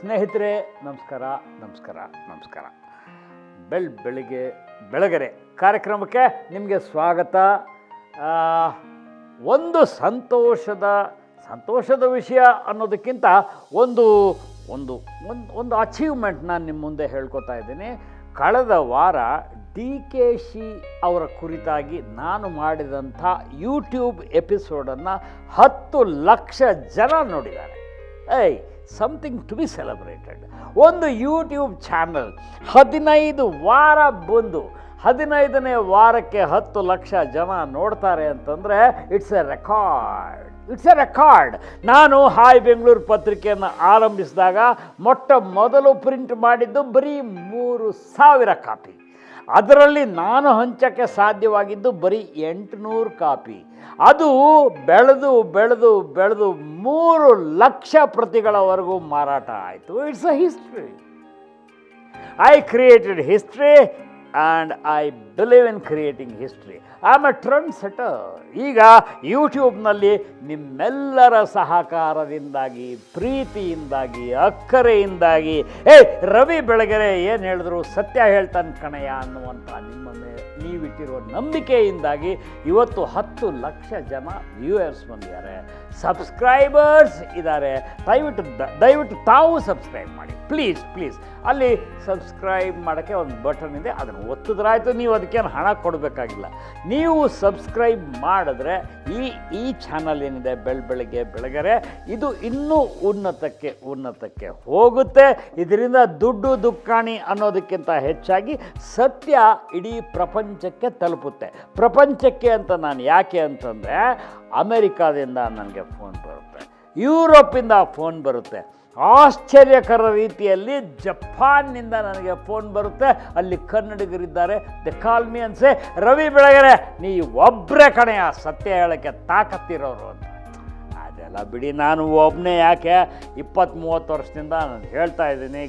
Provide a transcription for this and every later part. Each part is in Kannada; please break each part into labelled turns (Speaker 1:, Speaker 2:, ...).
Speaker 1: ಸ್ನೇಹಿತರೆ ನಮಸ್ಕಾರ ನಮಸ್ಕಾರ ನಮಸ್ಕಾರ. ಬೆಳಗೆರೆ ಕಾರ್ಯಕ್ರಮಕ್ಕೆ ನಿಮಗೆ ಸ್ವಾಗತ. ಒಂದು ಸಂತೋಷದ ವಿಷಯ ಅನ್ನೋದಕ್ಕಿಂತ ಒಂದು ಒಂದು ಒಂದು ಒಂದು ಅಚೀವ್ಮೆಂಟ್ ನಾನು ನಿಮ್ಮ ಮುಂದೆ ಹೇಳ್ಕೊತಾ ಇದ್ದೀನಿ. ಕಳೆದ ವಾರ DKC ಅವರ ಕುರಿತಾಗಿ ನಾನು ಮಾಡಿದಂಥ ಯೂಟ್ಯೂಬ್ ಎಪಿಸೋಡನ್ನು 10 ಲಕ್ಷ ಜನ ನೋಡಿದ್ದಾರೆ. Something to be celebrated. ಒಂದು ಯೂಟ್ಯೂಬ್ ಚಾನಲ್ 15 ವಾರ ಬಂದು 15ನೇ ವಾರಕ್ಕೆ 10 ಲಕ್ಷ ಜನ ನೋಡ್ತಾರೆ ಅಂತಂದರೆ ಇಟ್ಸ್ ಎ ರೆಕಾರ್ಡ್. ನಾನು ಹಾಯ್ ಬೆಂಗಳೂರು ಪತ್ರಿಕೆಯನ್ನು ಆರಂಭಿಸಿದಾಗ ಮೊದಲು ಪ್ರಿಂಟ್ ಮಾಡಿದ್ದು ಬರೀ 3,000 ಕಾಪಿ. ಅದರಲ್ಲಿ ನಾನು ಹಂಚಕ್ಕೆ ಸಾಧ್ಯವಾಗಿದ್ದು ಬರೀ 800 ಕಾಪಿ. ಅದು ಬೆಳೆದು 3 ಲಕ್ಷ ಪ್ರತಿಗಳವರೆಗೂ ಮಾರಾಟ ಆಯಿತು. It's a history. I created history and I believe in creating history. I am A trend centre. ಈಗ ಯೂಟ್ಯೂಬ್ನಲ್ಲಿ ನಿಮ್ಮೆಲ್ಲರ ಸಹಕಾರದಿಂದಾಗಿ, ಪ್ರೀತಿಯಿಂದಾಗಿ, ಅಕ್ಕರೆಯಿಂದಾಗಿ ರವಿ ಬೆಳಗೆರೆ ಏನು ಹೇಳಿದ್ರು ಸತ್ಯ ಹೇಳ್ತಾನೆ ಕಣಯ್ಯ ಅನ್ನುವಂಥ ನೀವಿಟ್ಟಿರೋ ನಂಬಿಕೆಯಿಂದಾಗಿ ಇವತ್ತು 10 ಲಕ್ಷ ಜನ ವ್ಯೂಯರ್ಸ್ ಬಂದಿದ್ದಾರೆ, ಸಬ್ಸ್ಕ್ರೈಬರ್ಸ್ ಇದ್ದಾರೆ. ದಯವಿಟ್ಟು ತಾವು ಸಬ್ಸ್ಕ್ರೈಬ್ ಮಾಡಿ ಪ್ಲೀಸ್. ಅಲ್ಲಿ ಸಬ್ಸ್ಕ್ರೈಬ್ ಮಾಡೋಕ್ಕೆ ಒಂದು ಬಟನ್ ಇದೆ, ಅದನ್ನು ಒತ್ತಿದ್ರಾಯ್ತು. ನೀವು ಅದಕ್ಕೇನು ಹಣ ಕೊಡಬೇಕಾಗಿಲ್ಲ. ನೀವು ಸಬ್ಸ್ಕ್ರೈಬ್ ಮಾಡಿದ್ರೆ ಈ ಚಾನಲ್ ಏನಿದೆ ಬೆಳಗೆರೆ ಇದು ಇನ್ನೂ ಉನ್ನತಕ್ಕೆ ಹೋಗುತ್ತೆ. ಇದರಿಂದ ದುಡ್ಕಾಣಿ ಅನ್ನೋದಕ್ಕಿಂತ ಹೆಚ್ಚಾಗಿ ಸತ್ಯ ಇಡೀ ಪ್ರಪಂಚಕ್ಕೆ ತಲುಪುತ್ತೆ. ಪ್ರಪಂಚಕ್ಕೆ ಅಂತ ನಾನು ಯಾಕೆ ಅಂತಂದರೆ, ಅಮೆರಿಕಾದಿಂದ ನನಗೆ ಫೋನ್ ಬರುತ್ತೆ, ಯುರೋಪಿಂದ ಫೋನ್ ಬರುತ್ತೆ, ಆಶ್ಚರ್ಯಕರ ರೀತಿಯಲ್ಲಿ ಜಪಾನ್ನಿಂದ ನನಗೆ ಫೋನ್ ಬರುತ್ತೆ. ಅಲ್ಲಿ ಕನ್ನಡಿಗರಿದ್ದಾರೆ. ದೆ ಕಾಲ್ ಮಿ ಅನ್ಸೆ, ರವಿ ಬೆಳಗೆರೆ ನೀವು ಒಬ್ಬರೇ ಕಣೆಯ ಸತ್ಯ ಹೇಳೋಕ್ಕೆ ತಾಕತ್ತಿರೋರು ಅಂತ. ಅದೆಲ್ಲ ಬಿಡಿ, ನಾನು ಒಬ್ಬನೇ ಯಾಕೆ 20-30 ವರ್ಷದಿಂದ ನಾನು ಹೇಳ್ತಾ ಇದ್ದೀನಿ.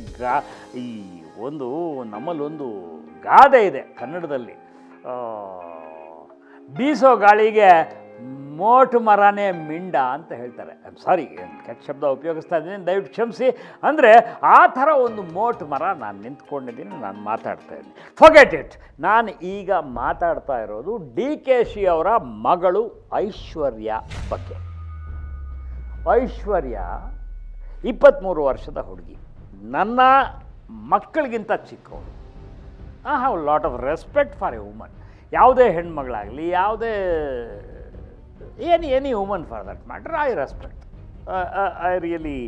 Speaker 1: ನಮ್ಮಲ್ಲೊಂದು ಗಾದೆ ಇದೆ ಕನ್ನಡದಲ್ಲಿ, ಬೀಸೋ ಗಾಳಿಗೆ ಮೋಟು ಮರನೇ ಮಿಂಡ ಅಂತ ಹೇಳ್ತಾರೆ. ಸಾರಿ, ಕೆಟ್ಟ ಶಬ್ದ ಉಪಯೋಗಿಸ್ತಾ ಇದ್ದೀನಿ, ದಯವಿಟ್ಟು ಕ್ಷಮಿಸಿ. ಅಂದರೆ ಆ ಥರ ಒಂದು ಮೋಟು ಮರ ನಾನು ನಿಂತ್ಕೊಂಡಿದ್ದೀನಿ, ನಾನು ಮಾತಾಡ್ತಾ ಇದ್ದೀನಿ. Forget it. ನಾನು ಈಗ ಮಾತಾಡ್ತಾ ಇರೋದು DKC ಅವರ ಮಗಳು ಐಶ್ವರ್ಯ ಬಗ್ಗೆ. ಐಶ್ವರ್ಯ 23 ವರ್ಷದ ಹುಡುಗಿ, ನನ್ನ ಮಕ್ಕಳಿಗಿಂತ ಚಿಕ್ಕವಳು. I have lot of respect for a woman. ಯಾವುದೇ ಹೆಣ್ಮಗಳಾಗಲಿ, ಯಾವುದೇ any woman for that matter, I respect. I really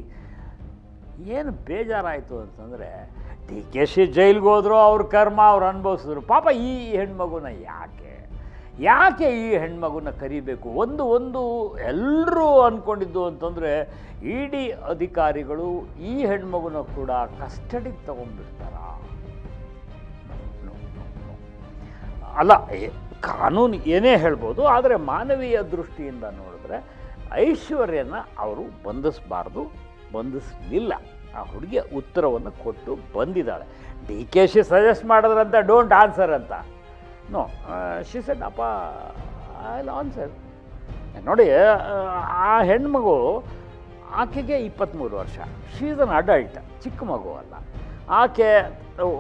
Speaker 1: ಏನು ಬೇಜಾರಾಯಿತು ಅಂತಂದರೆ, DKC ಜೈಲಿಗೆ ಹೋದ್ರು, ಅವ್ರ ಕರ್ಮ ಅವ್ರು ಅನುಭವಿಸಿದ್ರು. ಪಾಪ ಈ ಹೆಣ್ಮಗುನ ಯಾಕೆ ಈ ಹೆಣ್ಮಗುನ ಕರಿಬೇಕು? ಒಂದು ಎಲ್ಲರೂ ಅಂದ್ಕೊಂಡಿದ್ದು ಅಂತಂದರೆ, ಇಡಿ ಅಧಿಕಾರಿಗಳು ಈ ಹೆಣ್ಮಗುನ ಕೂಡ ಕಸ್ಟಡಿಗೆ ತೊಗೊಂಡ್ಬಿಡ್ತಾರ. ಅಲ್ಲ, ಕಾನೂನು ಏನೇ ಹೇಳ್ಬೋದು, ಆದರೆ ಮಾನವೀಯ ದೃಷ್ಟಿಯಿಂದ ನೋಡಿದ್ರೆ ಐಶ್ವರ್ಯನ ಅವರು ಬಂಧಿಸಲಿಲ್ಲ. ಆ ಹುಡುಗಿಯ ಉತ್ತರವನ್ನು ಕೊಟ್ಟು ಬಂದಿದ್ದಾಳೆ. DKC ಸಜೆಸ್ಟ್ ಮಾಡಿದ್ರಂತ ಡೋಂಟ್ ಆನ್ಸರ್ ಅಂತ. ನೋ, ಶಿ ಸೆಡ್ ಅಪ್ಪ ಐ ವಿಲ್ ಆನ್ಸರ್. ನೋಡಿ, ಆ ಹೆಣ್ಮಗು, ಆಕೆಗೆ 23 ವರ್ಷ. ಶಿ ಈಸ್ ಅನ್ ಅಡಲ್ಟ್, ಚಿಕ್ಕ ಮಗು ಅಲ್ಲ. ಆಕೆ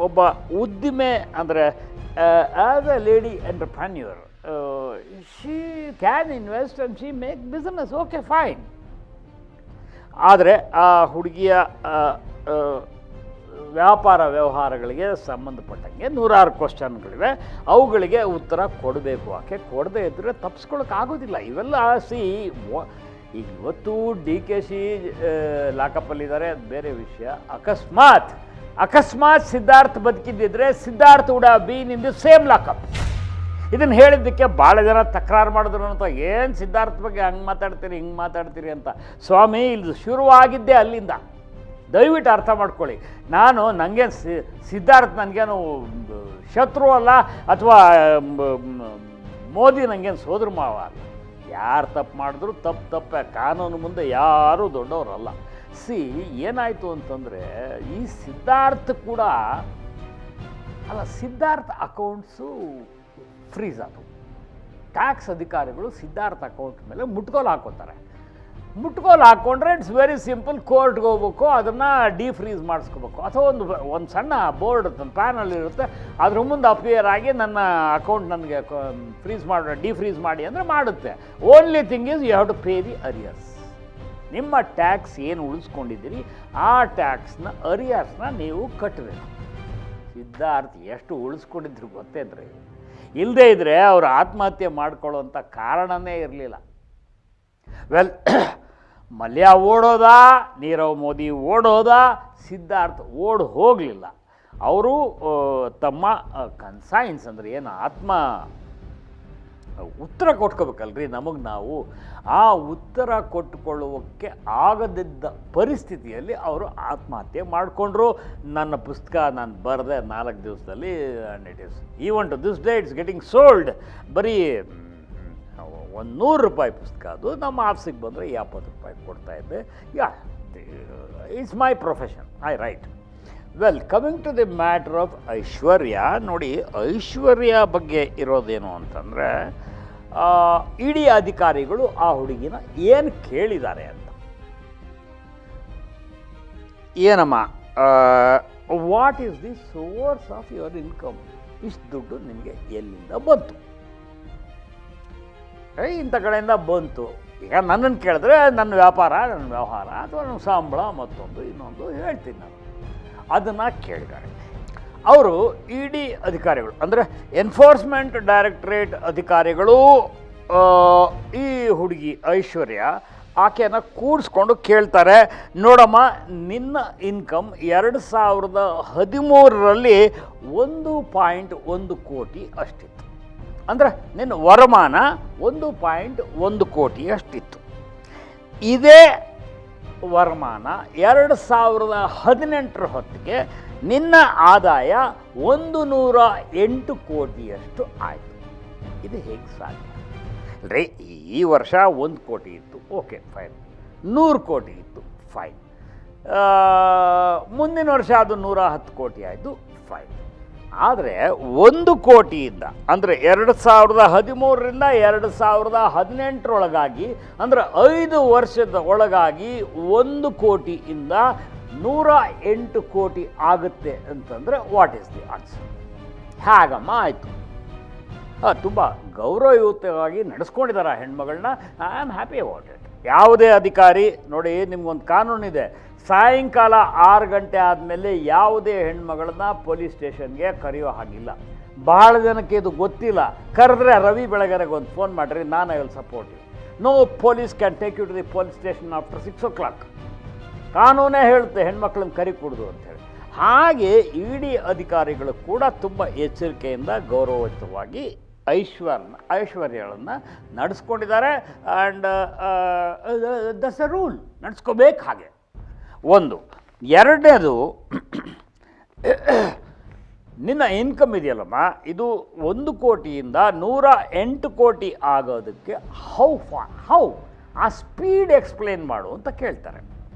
Speaker 1: ಒಬ್ಬ ಉದ್ದಿಮೆ, ಅಂದರೆ as a lady entrepreneur, she can invest and she make business. Okay, fine. ಆದರೆ ಆ ಹುಡುಗಿಯ ವ್ಯವಹಾರಗಳಿಗೆ ಸಂಬಂಧಪಟ್ಟಂಗೆ 100 ಕ್ವಶನ್ಗಳಿವೆ. ಅವುಗಳಿಗೆ ಉತ್ತರ ಕೊಡಬೇಕು. ಆಕೆ ಕೊಡದೇ ಇದ್ದರೆ ತಪ್ಪಿಸ್ಕೊಳ್ಳೋಕ್ಕಾಗೋದಿಲ್ಲ. ಇವೆಲ್ಲ ಈಗ ಇವತ್ತು DKC ಲಾಕಪ್ಪಲ್ಲಿದ್ದಾರೆ, ಅದು ಬೇರೆ ವಿಷಯ. ಅಕಸ್ಮಾತ್ ಸಿದ್ಧಾರ್ಥ್ ಬದುಕಿದ್ದಿದ್ರೆ Siddharth would have been in the same lockup. ಇದನ್ನು ಹೇಳಿದ್ದಕ್ಕೆ ಭಾಳ ಜನ ತಕರಾರು ಮಾಡಿದ್ರು ಅಂತ. ಏನು ಸಿದ್ಧಾರ್ಥ್ ಬಗ್ಗೆ ಹಂಗೆ ಮಾತಾಡ್ತೀರಿ ಅಂತ. ಸ್ವಾಮಿ, ಇಲ್ಲಿ ಶುರುವಾಗಿದ್ದೇ ಅಲ್ಲಿಂದ. ದಯವಿಟ್ಟು ಅರ್ಥ ಮಾಡ್ಕೊಳ್ಳಿ. ನನಗೇನು ಸಿದ್ಧಾರ್ಥ್ ನನಗೇನು ಶತ್ರು ಅಲ್ಲ, ಅಥವಾ ಮೋದಿ ನನಗೇನು ಸೋದರ ಮಾವ ಅಲ್ಲ. ಯಾರು ತಪ್ಪು ಮಾಡಿದ್ರು ತಪ್ಪೇ. ಕಾನೂನು ಮುಂದೆ ಯಾರೂ ದೊಡ್ಡವರಲ್ಲ. ಏನಾಯಿತು ಅಂತಂದರೆ, ಈ ಸಿದ್ಧಾರ್ಥ್ ಕೂಡ ಅಲ್ಲ, ಸಿದ್ಧಾರ್ಥ್ ಅಕೌಂಟ್ಸು ಫ್ರೀಸ್ ಆದವು. ಟ್ಯಾಕ್ಸ್ ಅಧಿಕಾರಿಗಳು ಸಿದ್ಧಾರ್ಥ್ ಅಕೌಂಟ್ ಮೇಲೆ ಮುಟ್ಗೋಲು ಹಾಕೋತಾರೆ. ಮುಟ್ಕೋಲು ಹಾಕ್ಕೊಂಡ್ರೆ ಇಟ್ಸ್ ವೆರಿ ಸಿಂಪಲ್. ಕೋರ್ಟ್ಗೆ ಹೋಗ್ಬೇಕು, ಅದನ್ನು ಡಿಫ್ರೀಸ್ ಮಾಡಿಸ್ಕೋಬೇಕು, ಅಥವಾ ಒಂದು ಸಣ್ಣ ಬೋರ್ಡ್ ಪ್ಯಾನಲ್ ಇರುತ್ತೆ, ಅದ್ರ ಮುಂದೆ ಅಪಿಯರ್ ಆಗಿ ನನ್ನ ಅಕೌಂಟ್ ನನಗೆ ಡಿಫ್ರೀಸ್ ಮಾಡಿ ಅಂದರೆ ಮಾಡುತ್ತೆ. Only thing is you have to pay the arrears. ನಿಮ್ಮ ಟ್ಯಾಕ್ಸ್ ಏನು ಉಳಿಸ್ಕೊಂಡಿದ್ದೀರಿ ಆ ಟ್ಯಾಕ್ಸ್ನ ಅರಿಯರ್ಸ್ನ ನೀವು ಕಟ್ಟಬೇಕು. ಸಿದ್ಧಾರ್ಥ್ ಎಷ್ಟು ಉಳಿಸ್ಕೊಂಡಿದ್ರು ಗೊತ್ತೇನ್ರಿ? ಇಲ್ಲದೇ ಇದ್ದರೆ ಅವರು ಆತ್ಮಹತ್ಯೆ ಮಾಡ್ಕೊಳ್ಳೋಂಥ ಕಾರಣನೇ ಇರಲಿಲ್ಲ. ವೆಲ್, ಮಲ್ಯ ಓಡೋದ, ನೀರವ್ ಮೋದಿ ಓಡೋದ, ಸಿದ್ಧಾರ್ಥ್ ಹೋಗಲಿಲ್ಲ. ಅವರು ತಮ್ಮ ಕನ್ಸೈನ್ಸ್ ಅಂದರೆ ಏನು ಉತ್ತರ ಕೊಟ್ಕೋಬೇಕಲ್ರಿ ನಮಗೆ ನಾವು. ಆ ಉತ್ತರ ಕೊಟ್ಟುಕೊಳ್ಳುವಕ್ಕೆ ಆಗದಿದ್ದ ಪರಿಸ್ಥಿತಿಯಲ್ಲಿ ಅವರು ಆತ್ಮಹತ್ಯೆ ಮಾಡಿಕೊಂಡ್ರು. ನನ್ನ ಪುಸ್ತಕ ನಾನು ಬರೆದೆ 4 ದಿವಸದಲ್ಲಿ, and it is even to this day it's getting sold. ಬರೀ 100 ರೂಪಾಯಿ ಪುಸ್ತಕ, ಅದು ನಮ್ಮ ಆಫೀಸಿಗೆ ಬಂದರೆ 70 ರೂಪಾಯಿ ಕೊಡ್ತಾಯಿದ್ದೆ. It's my profession, I right. Well, coming to the matter of Aishwarya. ನೋಡಿ, ಐಶ್ವರ್ಯ ಬಗ್ಗೆ ಇರೋದೇನು ಅಂತಂದರೆ, ಇಡಿ ಅಧಿಕಾರಿಗಳು ಆ ಹುಡುಗಿನ ಏನು ಕೇಳಿದ್ದಾರೆ ಅಂತ. ಏನಮ್ಮ, what is the source of your income? ಇಷ್ಟು ದುಡ್ಡು ನಿಮಗೆ ಎಲ್ಲಿಂದ ಬಂತು? ಇಂಥ ಕಡೆಯಿಂದ ಬಂತು. ಈಗ ನನ್ನನ್ನು ಕೇಳಿದ್ರೆ ನನ್ನ ವ್ಯಾಪಾರ, ನನ್ನ ವ್ಯವಹಾರ, ಅಥವಾ ನನ್ನ ಸಂಬಳ, ಮತ್ತೊಂದು ಇನ್ನೊಂದು ಹೇಳ್ತೀನಿ ನಾನು. ಅದನ್ನು ಕೇಳಿದ್ದಾರೆ ಅವರು. ಇಡಿ ಅಧಿಕಾರಿಗಳು ಅಂದರೆ ಎನ್ಫೋರ್ಸ್ಮೆಂಟ್ ಡೈರೆಕ್ಟರೇಟ್ ಅಧಿಕಾರಿಗಳು ಈ ಹುಡುಗಿ ಐಶ್ವರ್ಯ ಆಕೆಯನ್ನು ಕೂಡಿಸ್ಕೊಂಡು ಕೇಳ್ತಾರೆ, ನೋಡಮ್ಮ, ನಿನ್ನ ಇನ್ಕಮ್ 2013ರಲ್ಲಿ 1.1 ಕೋಟಿ ಅಷ್ಟಿತ್ತು. ಅಂದರೆ ನಿನ್ನ ವರಮಾನ 1.1 ಕೋಟಿ ಅಷ್ಟಿತ್ತು. ಇದೇ ವರಮಾನ 2018ರ ಹೊತ್ತಿಗೆ ನಿನ್ನ ಆದಾಯ 108 ಕೋಟಿಯಷ್ಟು ಆಯಿತು. ಇದು ಹೇಗೆ ಸಾಧ್ಯ? ಅಲ್ರಿ, ಈ ವರ್ಷ 1 ಕೋಟಿ ಇತ್ತು, ಓಕೆ ಫೈನ್. 100 ಕೋಟಿ ಇತ್ತು, ಫೈನ್. ಮುಂದಿನ ವರ್ಷ ಅದು 110 ಕೋಟಿ ಆಯಿತು, ಫೈನ್. ಆದರೆ 1 ಕೋಟಿಯಿಂದ ಅಂದರೆ 2013ರಿಂದ 2018ರೊಳಗಾಗಿ, ಅಂದರೆ 5 ವರ್ಷದ ಒಳಗಾಗಿ 1 ಕೋಟಿಯಿಂದ 108 ಕೋಟಿ ಆಗುತ್ತೆ ಅಂತಂದರೆ ವಾಟ್ ಈಸ್ ದಿ ಆನ್ಸರ್? ಹಾಗಮ್ಮ ಆಯಿತು. ತುಂಬ ಗೌರವಯುತವಾಗಿ ನಡೆಸ್ಕೊಂಡಿದ್ದಾರೆ ಆ ಹೆಣ್ಮಗಳನ್ನ. I am happy about it. ಯಾವುದೇ ಅಧಿಕಾರಿ ನೋಡಿ, ನಿಮ್ಗೊಂದು ಕಾನೂನಿದೆ, ಸಾಯಂಕಾಲ 6 ಗಂಟೆ ಆದಮೇಲೆ ಯಾವುದೇ ಹೆಣ್ಮಗಳನ್ನ ಪೊಲೀಸ್ ಸ್ಟೇಷನ್ಗೆ ಕರೆಯೋ ಹಾಗಿಲ್ಲ. ಭಾಳ ಜನಕ್ಕೆ ಇದು ಗೊತ್ತಿಲ್ಲ. ಕರೆದ್ರೆ ರವಿ ಬೆಳಗೆರೆಗೆ ಒಂದು ಫೋನ್ ಮಾಡಿರಿ, ನಾನು I will support you. No police can take you to the police station after 6 o'clock. ಕಾನೂನೇ ಹೇಳುತ್ತೆ ಹೆಣ್ಮಕ್ಳನ್ನ ಕರಿಕೊಡ್ದು ಅಂಥೇಳಿ. ಹಾಗೆ ಇಡಿ ಅಧಿಕಾರಿಗಳು ಕೂಡ ತುಂಬ ಎಚ್ಚರಿಕೆಯಿಂದ ಗೌರವಯುತವಾಗಿ ಐಶ್ವರ್ಯಗಳನ್ನು ನಡೆಸ್ಕೊಂಡಿದ್ದಾರೆ. ಆ್ಯಂಡ್ ದಟ್ಸ್ ಅ ರೂಲ್, ನಡೆಸ್ಕೋಬೇಕು ಹಾಗೆ. ಒಂದು. ಎರಡನೇದು, ನಿನ್ನ ಇನ್ಕಮ್ ಇದೆಯಲ್ಲಮ್ಮ, ಇದು 1 ಕೋಟಿಯಿಂದ 108 ಕೋಟಿ ಆಗೋದಕ್ಕೆ ಹೌ ಆ ಸ್ಪೀಡ್ ಎಕ್ಸ್ಪ್ಲೇನ್ ಮಾಡು ಅಂತ ಕೇಳ್ತಾರೆ.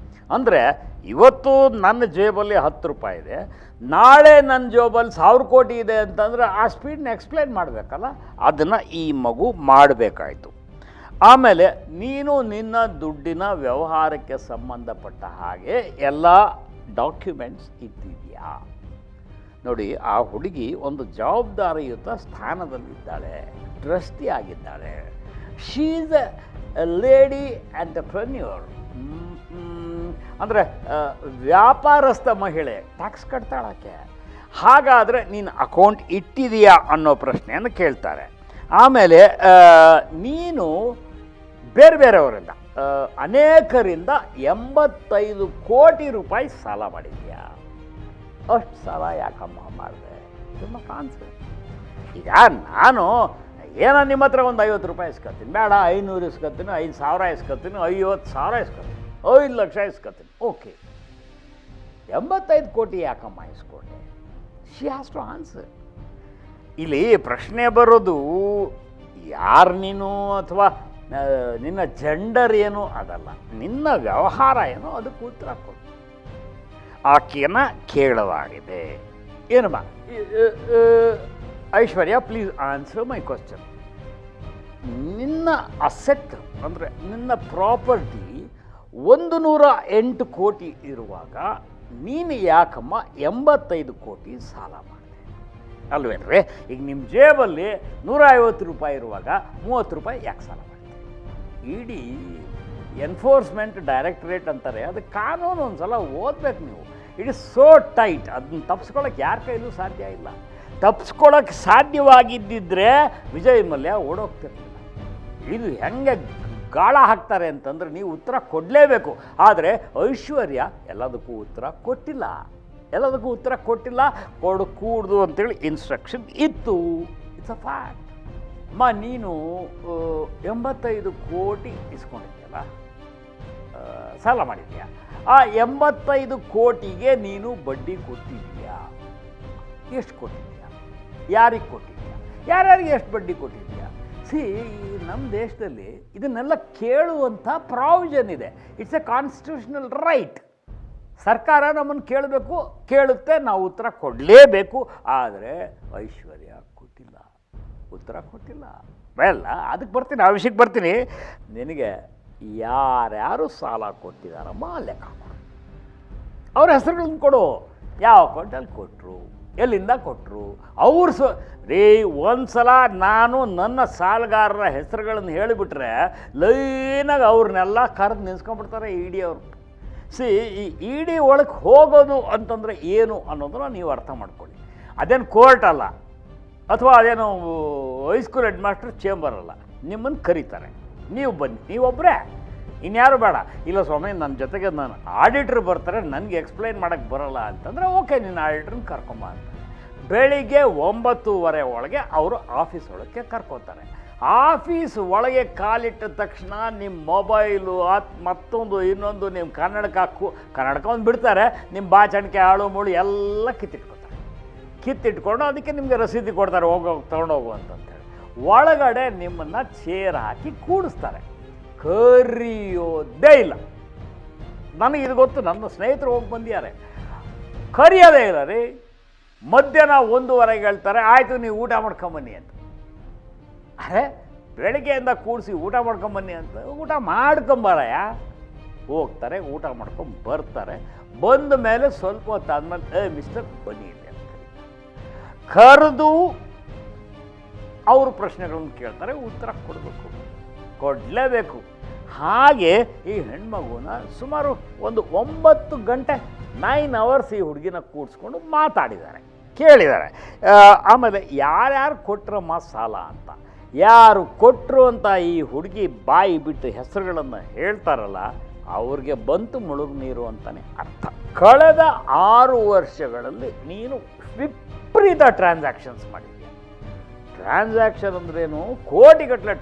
Speaker 1: ಅಂದರೆ ಇವತ್ತು ನನ್ನ ಜೇಬಲ್ಲಿ 10 ರೂಪಾಯಿ ಇದೆ, ನಾಳೆ ನನ್ನ ಜೇಬಲ್ಲಿ 1000 ಕೋಟಿ ಇದೆ ಅಂತಂದರೆ ಆ ಸ್ಪೀಡ್ನ ಎಕ್ಸ್ಪ್ಲೇನ್ ಮಾಡಬೇಕಲ್ಲ, ಅದನ್ನು ಈ ಮಗು ಮಾಡಬೇಕಾಯಿತು. ಆಮೇಲೆ ನೀನು ನಿನ್ನ ದುಡ್ಡಿನ ವ್ಯವಹಾರಕ್ಕೆ ಸಂಬಂಧಪಟ್ಟ ಹಾಗೆ ಎಲ್ಲ ಡಾಕ್ಯುಮೆಂಟ್ಸ್ ಇದ್ದಿದೆಯಾ? ನೋಡಿ, ಆ ಹುಡುಗಿ ಒಂದು ಜವಾಬ್ದಾರಿಯುತ ಸ್ಥಾನದಲ್ಲಿದ್ದಾಳೆ, ಟ್ರಸ್ಟಿ ಆಗಿದ್ದಾಳೆ. She is a lady entrepreneur. ಅಂದರೆ ವ್ಯಾಪಾರಸ್ಥ ಮಹಿಳೆ, ಟ್ಯಾಕ್ಸ್ ಕಟ್ತಾಳಕ್ಕೆ. ಹಾಗಾದರೆ ನೀನು ಅಕೌಂಟ್ ಇಟ್ಟಿದೆಯಾ ಅನ್ನೋ ಪ್ರಶ್ನೆಯನ್ನು ಕೇಳ್ತಾರೆ. ಆಮೇಲೆ ನೀನು ಬೇರೆ ಬೇರೆಯವರಿಂದ ಅನೇಕರಿಂದ 85 ಕೋಟಿ ರೂಪಾಯಿ ಸಾಲ ಮಾಡಿದೆಯಾ? ಅಷ್ಟು ಸಾಲ ಯಾಕಮ್ಮ ಮಾಡಿದೆ? ತುಂಬ ಕಾನ್ಸೆಪ್ಟ್. ಈಗ ನಾನು ಏನೋ ನಿಮ್ಮ ಹತ್ರ ಒಂದು 50 ರೂಪಾಯಿ ಇಸ್ಕೊತೀನಿ, ಬೇಡ 500 ಇಸ್ಕೊತೀನಿ, 5,000 ಇಸ್ಕೊತೀನಿ, 50,000 ಇಸ್ಕೊತೀನಿ, 5 ಲಕ್ಷ ಇಸ್ಕೊತೀನಿ, ಓಕೆ. 85 ಕೋಟಿ ಯಾಕಮ್ಮ ಇಸ್ಕೊಂಡೆ? She has to answer. ಇಲ್ಲಿ ಪ್ರಶ್ನೆ ಬರೋದು ಯಾರು ನೀನು ಅಥವಾ ನಿನ್ನ ಜೆಂಡರ್ ಏನು ಅದಲ್ಲ, ನಿನ್ನ ವ್ಯವಹಾರ ಏನೋ ಅದಕ್ಕೆ ಉತ್ತರ ಕೊಡು. ಆಕೆಯನ್ನು ಕೇಳಲಾಗಿದೆ. ಏನಮ್ಮ ಐಶ್ವರ್ಯ, ಪ್ಲೀಸ್ ಆನ್ಸರ್ ಮೈ ಕ್ವಶನ್. ನಿನ್ನ ಅಸೆಟ್ ಅಂದರೆ ನಿನ್ನ ಪ್ರಾಪರ್ಟಿ 108 ಕೋಟಿ ಇರುವಾಗ ನೀನು ಯಾಕಮ್ಮ 85 ಕೋಟಿ ಸಾಲ ಮಾಡಿದೆ ಅಲ್ವೇನ್ರಿ? ಈಗ ನಿಮ್ಮ ಜೇಬಲ್ಲಿ 150 ರೂಪಾಯಿ ಇರುವಾಗ 30 ರೂಪಾಯಿ ಯಾಕೆ ಸಾಲ ಮಾಡಿದೆ? ಇಡೀ ಎನ್ಫೋರ್ಸ್ಮೆಂಟ್ ಡೈರೆಕ್ಟರೇಟ್ ಅಂತಾರೆ, ಅದು ಕಾನೂನು ಒಂದು ಸಲ ಓದಬೇಕು ನೀವು. ಇಟ್ ಇಸ್ ಸೋ ಟೈಟ್, ಅದನ್ನ ತಪ್ಪಿಸ್ಕೊಳ್ಳೋಕೆ ಯಾರ ಕೈಲೂ ಸಾಧ್ಯ ಇಲ್ಲ. ತಪ್ಪಿಸ್ಕೊಳ್ಳೋಕೆ ಸಾಧ್ಯವಾಗಿದ್ದಿದ್ರೆ ವಿಜಯ್ ಮಲ್ಯ ಓಡೋಗ್ತಿರ್ಲಿಲ್ಲ. ಇದು ಹೆಂಗೆ ಗಾಳ ಹಾಕ್ತಾರೆ ಅಂತಂದ್ರೆ ನೀವು ಉತ್ತರ ಕೊಡಲೇಬೇಕು. ಆದರೆ ಐಶ್ವರ್ಯ ಎಲ್ಲದಕ್ಕೂ ಉತ್ತರ ಕೊಟ್ಟಿಲ್ಲ, ಕೊಡಕೂಡ್ದು ಅಂತೇಳಿ ಇನ್ಸ್ಟ್ರಕ್ಷನ್ ಇತ್ತು. It's a fact. ಅಮ್ಮ, ನೀನು 85 ಕೋಟಿ ಇಸ್ಕೊಂಡಿದ್ಯಲ್ಲ, ಸಾಲ ಮಾಡಿದ್ಯಾ. ಆ 85 ಕೋಟಿಗೆ ನೀನು ಬಡ್ಡಿ ಕೊಟ್ಟಿದ್ದೀಯಾ? ಎಷ್ಟು ಕೊಟ್ಟಿದ್ದೀಯಾ? ಯಾರಿಗೆ ಕೊಟ್ಟಿದ್ದೀಯಾ? ಯಾರ್ಯಾರಿಗೆ ಎಷ್ಟು ಬಡ್ಡಿ ಕೊಟ್ಟಿದ್ದೀಯಾ? ನಮ್ಮ ದೇಶದಲ್ಲಿ ಇದನ್ನೆಲ್ಲ ಕೇಳುವಂಥ ಪ್ರಾವಿಷನ್ ಇದೆ. It's A constitutional right. ಸರ್ಕಾರ ನಮ್ಮನ್ನು ಕೇಳುತ್ತೆ, ನಾವು ಉತ್ತರ ಕೊಡಲೇಬೇಕು. ಆದರೆ ಐಶ್ವರ್ಯ ಕೊಟ್ಟಿಲ್ಲ, ಉತ್ತರ ಕೊಟ್ಟಿಲ್ಲ. ಬೇಡ, ಅದಕ್ಕೆ ಬರ್ತೀನಿ, ಆ ವಿಷಯಕ್ಕೆ ಬರ್ತೀನಿ. ನಿನಗೆ ಯಾರ್ಯಾರು ಸಾಲ ಕೊಟ್ಟಿದ್ದಾರಮ್ಮ ಲೆಕ್ಕ ಕೊಡು, ಅವ್ರ ಹೆಸರುಗಳನ್ನ ಕೊಡು. ಯಾವ ಅಕೌಂಟಲ್ಲಿ ಕೊಟ್ಟರು, ಎಲ್ಲಿಂದ ಕೊಟ್ಟರು, ಅವ್ರು ಒಂದು ಸಲ ನಾನು ನನ್ನ ಸಾಲಗಾರರ ಹೆಸರುಗಳನ್ನು ಹೇಳಿಬಿಟ್ರೆ ಲೈನಾಗಿ ಅವ್ರನ್ನೆಲ್ಲ ಕರೆದು ನಿಲ್ಸ್ಕೊಂಡ್ಬಿಡ್ತಾರೆ ಇಡಿ ಅವರು. ಈ ಇಡಿ ಒಳಗೆ ಹೋಗೋದು ಅಂತಂದರೆ ಏನು ಅನ್ನೋದನ್ನ ನೀವು ಅರ್ಥ ಮಾಡ್ಕೊಳ್ಳಿ. ಅದೇನು ಕೋರ್ಟ್ ಅಲ್ಲ, ಅಥವಾ ಅದೇನು ಹೈಸ್ಕೂಲ್ ಹೆಡ್ ಮಾಸ್ಟರ್ ಚೇಂಬರ್ ಅಲ್ಲ. ನಿಮ್ಮನ್ನು ಕರೀತಾರೆ, ನೀವು ಬನ್ನಿ, ನೀವೊಬ್ಬರೇ, ಇನ್ಯಾರು ಬೇಡ. ಇಲ್ಲ ಸ್ವಾಮಿ, ನನ್ನ ಜೊತೆಗೆ ನಾನು ಆಡಿಟ್ರ್ ಬರ್ತಾರೆ, ನನಗೆ ಎಕ್ಸ್ಪ್ಲೈನ್ ಮಾಡೋಕ್ಕೆ ಬರೋಲ್ಲ ಅಂತಂದರೆ ಓಕೆ, ನಿನ್ನ ಆಡಿಟ್ರನ್ನ ಕರ್ಕೊಂಬ ಅಂತ. ಬೆಳಿಗ್ಗೆ 9:30 ಒಳಗೆ ಅವರು ಆಫೀಸ್ ಒಳಗೆ ಕರ್ಕೋತಾರೆ. ಆಫೀಸ್ ಒಳಗೆ ಕಾಲಿಟ್ಟ ತಕ್ಷಣ ನಿಮ್ಮ ಮೊಬೈಲು ಮತ್ತೊಂದು ಇನ್ನೊಂದು ನಿಮ್ಮ ಕನ್ನಡಕ ಒಂದು ಬಿಡ್ತಾರೆ, ನಿಮ್ಮ ಬಾಚಣಿಕೆ ಆಳು ಮುಳು ಎಲ್ಲ ಕಿತ್ತಿಟ್ಕೊಂಡು ಅದಕ್ಕೆ ನಿಮಗೆ ರಸೀದಿ ಕೊಡ್ತಾರೆ, ತೊಗೊಂಡೋಗು ಅಂತಂತೇಳಿ. ಒಳಗಡೆ ನಿಮ್ಮನ್ನು ಚೇರ್ ಹಾಕಿ ಕೂಡಿಸ್ತಾರೆ, ಕರಿಯೋದೇ ಇಲ್ಲ. ನನಗಿದು ಗೊತ್ತು, ನನ್ನ ಸ್ನೇಹಿತರು ಹೋಗಿ ಬಂದಿದ್ದಾರೆ, ಕರಿಯೋದೇ ಇಲ್ಲ ರೀ. ಮಧ್ಯಾಹ್ನ 1:15 ಹೇಳ್ತಾರೆ, ಆಯಿತು ನೀವು ಊಟ ಮಾಡ್ಕೊಂಬನ್ನಿ ಅಂತ. ಅರೆ, ಬೆಳಗ್ಗೆಯಿಂದ ಕೂಡಿಸಿ ಊಟ ಮಾಡ್ಕೊಂಬನ್ನಿ ಅಂತ, ಊಟ ಮಾಡ್ಕೊಂಬಾರಯ್ಯ. ಹೋಗ್ತಾರೆ, ಊಟ ಮಾಡ್ಕೊಂಡು ಬರ್ತಾರೆ. ಬಂದ ಮೇಲೆ ಸ್ವಲ್ಪ ಹೊತ್ತಾದ್ಮೇಲೆ ಮಿಸ್ಟರ್ ಬನ್ನಿ ಅಂತ ಕರೆದು ಅವರು ಪ್ರಶ್ನೆಗಳನ್ನು ಕೇಳ್ತಾರೆ, ಉತ್ತರ ಕೊಡಲೇಬೇಕು. ಹಾಗೆ ಈ ಹೆಣ್ಮಗುನ ಸುಮಾರು ಒಂದು 9 ಗಂಟೆ 9 ಅವರ್ಸ್ ಈ ಹುಡುಗಿನ ಕೂಡಿಸ್ಕೊಂಡು ಮಾತಾಡಿದ್ದಾರೆ, ಕೇಳಿದ್ದಾರೆ. ಆಮೇಲೆ ಯಾರ್ಯಾರು ಕೊಟ್ರಮ್ಮ ಸಾಲ ಅಂತ, ಯಾರು ಕೊಟ್ಟರು ಅಂತ ಈ ಹುಡುಗಿ ಬಾಯಿ ಬಿಟ್ಟು ಹೆಸರುಗಳನ್ನು ಹೇಳ್ತಾರಲ್ಲ, ಅವ್ರಿಗೆ ಬಂತು ಮುಳುಗು ನೀರು ಅಂತಲೇ ಅರ್ಥ. ಕಳೆದ 6 ವರ್ಷಗಳಲ್ಲಿ ನೀನು ವಿಪರೀತ ಟ್ರಾನ್ಸಾಕ್ಷನ್ಸ್ ಮಾಡಿದ್ಯಾ. ಟ್ರಾನ್ಸಾಕ್ಷನ್ ಅಂದ್ರೇನು? ಕೋಟಿಗಟ್ಟಲೆ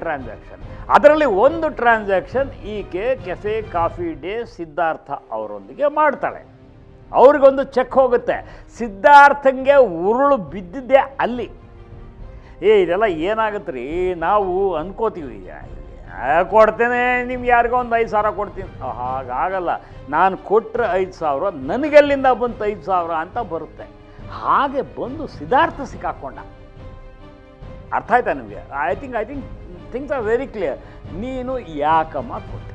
Speaker 1: ಟ್ರಾನ್ಸಾಕ್ಷನ್. ಅದರಲ್ಲಿ ಒಂದು ಟ್ರಾನ್ಸಾಕ್ಷನ್ ಈಕೆ ಕೆಫೆ ಕಾಫಿ ಡೇ ಸಿದ್ಧಾರ್ಥ ಅವರೊಂದಿಗೆ ಮಾಡ್ತಾಳೆ. ಅವ್ರಿಗೊಂದು ಚೆಕ್ ಹೋಗುತ್ತೆ. ಸಿದ್ಧಾರ್ಥಂಗೆ ಉರುಳು ಬಿದ್ದಿದ್ದೆ ಅಲ್ಲಿ. ಇದೆಲ್ಲ ಏನಾಗುತ್ತೆ ರೀ, ನಾವು ಅನ್ಕೋತೀವಿ ಕೊಡ್ತೇನೆ, ನಿಮ್ಗೆ ಯಾರಿಗೋ ಒಂದು 5,000 ಕೊಡ್ತೀನಿ. ಹಾಗಾಗಲ್ಲ. ನಾನು ಕೊಟ್ಟರೆ 5,000, ನನಗೆಲ್ಲಿಂದ ಬಂತು 5,000 ಅಂತ ಬರುತ್ತೆ. ಹಾಗೆ ಬಂದು ಸಿದ್ಧಾರ್ಥ ಸಿಕ್ಕಾಕೊಂಡ. ಅರ್ಥ ಆಯ್ತಾ ನಿಮಗೆ? I think things are very clear. ನೀನು ಯಾಕಮ್ಮ ಕೊಟ್ಟೆ,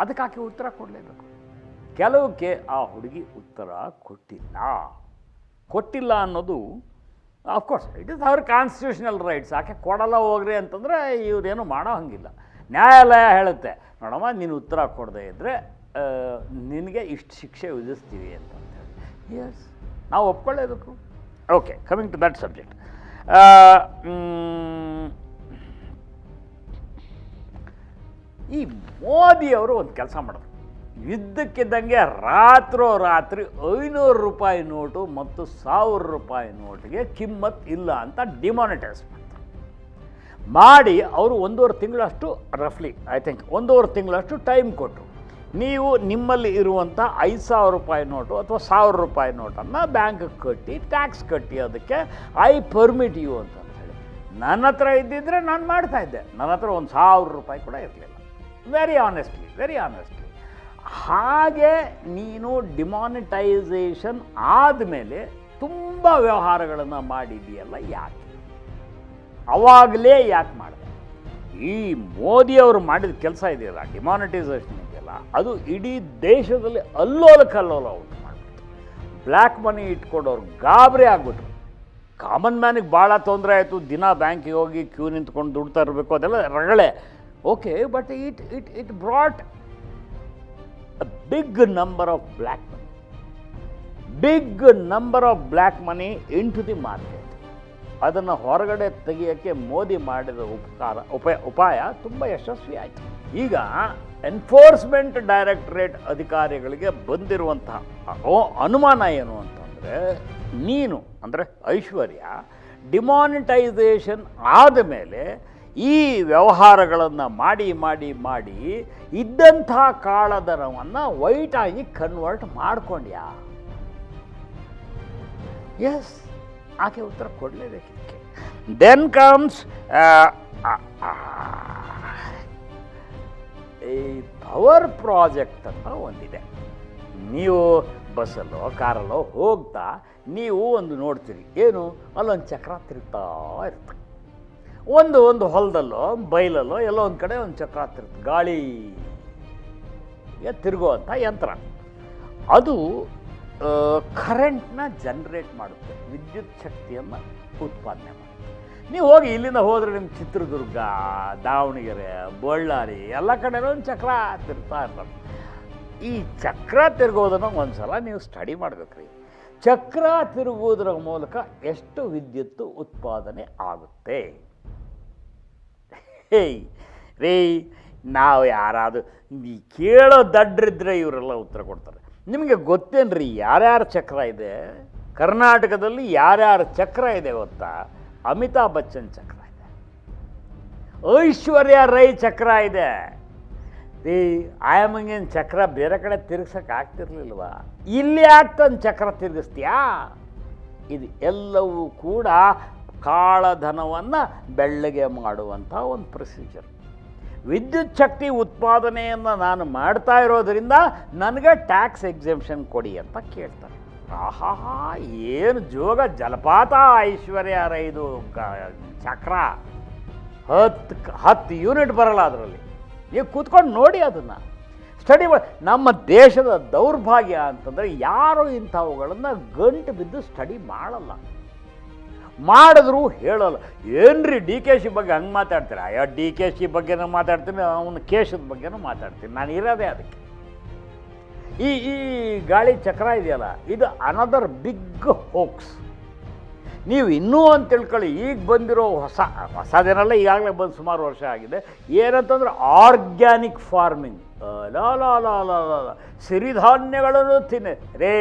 Speaker 1: ಅದಕ್ಕಾಕೆ ಉತ್ತರ ಕೊಡಲೇಬೇಕು. ಕೆಲವಕ್ಕೆ ಆ ಹುಡುಗಿ ಉತ್ತರ ಕೊಟ್ಟಿಲ್ಲ ಅನ್ನೋದು of course it is our constitutional rights. ಆಕೆ ಕೊಡಲ್ಲ ಹೋಗ್ರಿ ಅಂತಂದರೆ ಇವ್ರೇನು ಮಾಡೋ ಹಂಗಿಲ್ಲ. ನ್ಯಾಯಾಲಯ ಹೇಳುತ್ತೆ, ನೋಡಮ್ಮ, ನೀನು ಉತ್ತರ ಕೊಡದೇ ಇದ್ದರೆ ನಿನಗೆ ಇಷ್ಟು ಶಿಕ್ಷೆ ವಿಧಿಸ್ತೀವಿ ಅಂತಂತೇಳಿ. ಎಸ್, ನಾವು ಒಪ್ಕೊಳ್ಳೇಬೇಕು. Okay, coming to that subject. ಈ ಮೋದಿಯವರು ಒಂದು ಕೆಲಸ ಮಾಡಿದ್ರು. ಇದ್ದಕ್ಕಿದ್ದಂಗೆ ರಾತ್ರಿ 500 ರೂಪಾಯಿ ನೋಟು ಮತ್ತು 1000 ರೂಪಾಯಿ ನೋಟಿಗೆ ಕಿಮ್ಮತ್ ಇಲ್ಲ ಅಂತ ಡಿಮಾನಿಟೈಸ್ ಮಾಡಿ ಅವರು 1.5 ತಿಂಗಳಷ್ಟು ರಫ್ಲಿ ಐ ಥಿಂಕ್ 1.5 ತಿಂಗಳಷ್ಟು ಟೈಮ್ ಕೊಟ್ಟರು. ನೀವು ನಿಮ್ಮಲ್ಲಿ ಇರುವಂಥ 5,000 ರೂಪಾಯಿ ನೋಟು ಅಥವಾ 1000 ರೂಪಾಯಿ ನೋಟನ್ನು ಬ್ಯಾಂಕಿಗೆ ಕಟ್ಟಿ ಟ್ಯಾಕ್ಸ್ ಕಟ್ಟಿ ಅದಕ್ಕೆ ಐ ಪರ್ಮಿಟ್ ಯು ಅಂತ ಹೇಳಿ. ನನ್ನ ಹತ್ರ ಇದ್ದಿದ್ದರೆ ನಾನು ಮಾಡ್ತಾಯಿದ್ದೆ. ನನ್ನ ಹತ್ರ 1,000 ರೂಪಾಯಿ ಕೂಡ ಇರಲಿಲ್ಲ. ವೆರಿ ಆನೆಸ್ಟ್ಲಿ ಹಾಗೆ ನೀನು ಡಿಮಾನಿಟೈಸೇಷನ್ ಆದಮೇಲೆ ತುಂಬ ವ್ಯವಹಾರಗಳನ್ನು ಮಾಡಿದೆಯಲ್ಲ, ಯಾಕೆ? ಅವಾಗಲೇ ಯಾಕೆ ಮಾಡಿದೆ? ಈ ಮೋದಿಯವರು ಮಾಡಿದ ಕೆಲಸ ಇದೆಯಲ್ಲ, ಡಿಮಾನಿಟೈಸೇಷನ್ ಇದೆಯಲ್ಲ, ಅದು ಇಡೀ ದೇಶದಲ್ಲಿ ಅಲ್ಲೋಲ ಕಲ್ಲೋಲ ಉಂಟು ಮಾಡಿಬಿಟ್ಟು ಬ್ಲ್ಯಾಕ್ ಮನಿ ಇಟ್ಕೊಂಡವ್ರು ಗಾಬರಿ ಆಗ್ಬಿಟ್ರು. ಕಾಮನ್ ಮ್ಯಾನಿಗೆ ಭಾಳ ತೊಂದರೆ ಆಯಿತು. ದಿನ ಬ್ಯಾಂಕಿಗೆ ಹೋಗಿ ಕ್ಯೂ ನಿಂತ್ಕೊಂಡು ದುಡ್ಡು ತರಬೇಕು, ಅದೆಲ್ಲ ರಗಳೆ. Okay, but it brought a big number of black money, big number of black money into the market. ಅದನ್ನು ಹೊರಗಡೆ ತೆಗೆಯೋಕ್ಕೆ ಮೋದಿ ಮಾಡಿದ ಉಪಾಯ ತುಂಬ ಯಶಸ್ವಿ ಆಯಿತು. ಈಗ ಎನ್ಫೋರ್ಸ್ಮೆಂಟ್ ಡೈರೆಕ್ಟರೇಟ್ ಅಧಿಕಾರಿಗಳಿಗೆ ಬಂದಿರುವಂತಹ ಅನುಮಾನ ಏನು ಅಂತಂದರೆ, ನೀನು ಅಂದರೆ ಐಶ್ವರ್ಯ ಡಿಮಾನಿಟೈಸೇಷನ್ ಆದಮೇಲೆ ಈ ವ್ಯವಹಾರಗಳನ್ನು ಮಾಡಿ ಮಾಡಿ ಮಾಡಿ ಇದ್ದಂಥ ಕಾಳಧನವನ್ನು ವೈಟಾಗಿ ಕನ್ವರ್ಟ್ ಮಾಡ್ಕೊಂಡ್ಯಾ? ಎಸ್, ಆಕೆ ಉತ್ತರ ಕೊಡಲೇಬೇಕಿದ್ದಕ್ಕೆ. ದೆನ್ ಕಮ್ಸ್ ಈ ಪವರ್ ಪ್ರಾಜೆಕ್ಟ್ ಅಂತ ಒಂದಿದೆ. ನೀವು ಬಸ್ಸಲ್ಲೋ ಕಾರಲ್ಲೋ ಹೋಗ್ತಾ ನೀವು ಒಂದು ನೋಡ್ತೀರಿ, ಏನು ಅಲ್ಲೊಂದು ಚಕ್ರ ತಿರುಗ್ತಾ ಇರುತ್ತೆ. ಒಂದು ಹೊಲದಲ್ಲೋ ಬೈಲಲ್ಲೋ ಎಲ್ಲೋ ಒಂದು ಕಡೆ ಒಂದು ಚಕ್ರ ತಿರುಗುತ್ತೆ, ಗಾಳಿಗೆ ತಿರುಗುವಂಥ ಯಂತ್ರ. ಅದು ಕರೆಂಟ್ನ ಜನ್ರೇಟ್ ಮಾಡುತ್ತೆ, ವಿದ್ಯುತ್ ಶಕ್ತಿಯನ್ನು ಉತ್ಪಾದನೆ ಮಾಡುತ್ತೆ. ನೀವು ಹೋಗಿ ಇಲ್ಲಿಂದ ಹೋದರೆ ನಿಮ್ಮ ಚಿತ್ರದುರ್ಗ, ದಾವಣಗೆರೆ, ಬಳ್ಳಾರಿ ಎಲ್ಲ ಕಡೆನೂ ಒಂದು ಚಕ್ರ ತಿರುಗ್ತಾ ಇರ್ತಾರೆ. ಈ ಚಕ್ರ ತಿರುಗೋದನ್ನು ಒಂದು ಸಲ ನೀವು ಸ್ಟಡಿ ಮಾಡಬೇಕ್ರಿ. ಚಕ್ರ ತಿರುಗುವುದರ ಮೂಲಕ ಎಷ್ಟು ವಿದ್ಯುತ್ತು ಉತ್ಪಾದನೆ ಆಗುತ್ತೆ? ರೀ, ನಾವು ಯಾರಾದರೂ ಕೇಳೋ ದಡ್ರಿದ್ರೆ ಇವರೆಲ್ಲ ಉತ್ತರ ಕೊಡ್ತಾರೆ. ನಿಮಗೆ ಗೊತ್ತೇನ್ರಿ ಯಾರ್ಯಾರ ಚಕ್ರ ಇದೆ ಕರ್ನಾಟಕದಲ್ಲಿ? ಯಾರ್ಯಾರ ಚಕ್ರ ಇದೆ ಗೊತ್ತಾ? ಅಮಿತಾಬ್ ಬಚ್ಚನ್ ಚಕ್ರ ಇದೆ, ಐಶ್ವರ್ಯ ರೈ ಚಕ್ರ ಇದೆ. ಆಯಮ್ಮಂಗೇನು ಚಕ್ರ ಬೇರೆ ಕಡೆ ತಿರುಗ್ಸಕ್ಕೆ ಆಗ್ತಿರ್ಲಿಲ್ವಾ? ಇಲ್ಲಿ ಆಗ್ತಂದು ಚಕ್ರ ತಿರುಗಿಸ್ತೀಯಾ? ಇದು ಎಲ್ಲವೂ ಕೂಡ ಕಾಳಧನವನ್ನು ಬೆಳ್ಳಗೆ ಮಾಡುವಂಥ ಒಂದು ಪ್ರೊಸೀಜರ್. ವಿದ್ಯುತ್ ಶಕ್ತಿ ಉತ್ಪಾದನೆಯನ್ನು ನಾನು ಮಾಡ್ತಾ ಇರೋದರಿಂದ ನನಗೆ ಟ್ಯಾಕ್ಸ್ ಎಕ್ಸೆಂಪ್ಷನ್ ಕೊಡಿ ಅಂತ ಕೇಳ್ತಾರೆ. ಆಹಾ, ಏನು ಜೋಗ ಜಲಪಾತ ಐಶ್ವರ್ಯ ರೈದು ಚಕ್ರ. 10 ಯೂನಿಟ್ ಬರಲ್ಲ ಅದರಲ್ಲಿ. ನೀವು ಕೂತ್ಕೊಂಡು ನೋಡಿ, ಅದನ್ನು ಸ್ಟಡಿ ಮಾಡಿ. ನಮ್ಮ ದೇಶದ ದೌರ್ಭಾಗ್ಯ ಅಂತಂದರೆ ಯಾರು ಇಂಥವುಗಳನ್ನು ಗಂಟು ಬಿದ್ದು ಸ್ಟಡಿ ಮಾಡಲ್ಲ, ಮಾಡಿದ್ರು ಹೇಳಲ್ಲ. ಏನ್ರಿ ಡಿ ಕೆ ಶಿ ಬಗ್ಗೆ ಹಂಗೆ ಮಾತಾಡ್ತೀರ? ಅಯ್ಯೋ, ಡಿ ಕೆ ಶಿ ಬಗ್ಗೆನೂ ಮಾತಾಡ್ತೀನಿ, ಅವನ ಕೇಶದ ಬಗ್ಗೆನೂ ಮಾತಾಡ್ತೀನಿ. ನಾನು ಇರೋದೇ ಅದಕ್ಕೆ. ಈ ಗಾಳಿ ಚಕ್ರ ಇದೆಯಲ್ಲ, ಇದು ಅನದರ್ ಬಿಗ್ ಹೋಕ್ಸ್. ನೀವು ಇನ್ನೂ ಅಂತ ತಿಳ್ಕೊಳ್ಳಿ, ಈಗ ಬಂದಿರೋ ಹೊಸದೇನಲ್ಲ, ಈಗಾಗಲೇ ಬಂದು ಸುಮಾರು ವರ್ಷ ಆಗಿದೆ. ಏನಂತಂದ್ರೆ ಆರ್ಗ್ಯಾನಿಕ್ ಫಾರ್ಮಿಂಗ್. ಸಿರಿಧಾನ್ಯಗಳನ್ನು ತಿನ್ನಿ ರೇ.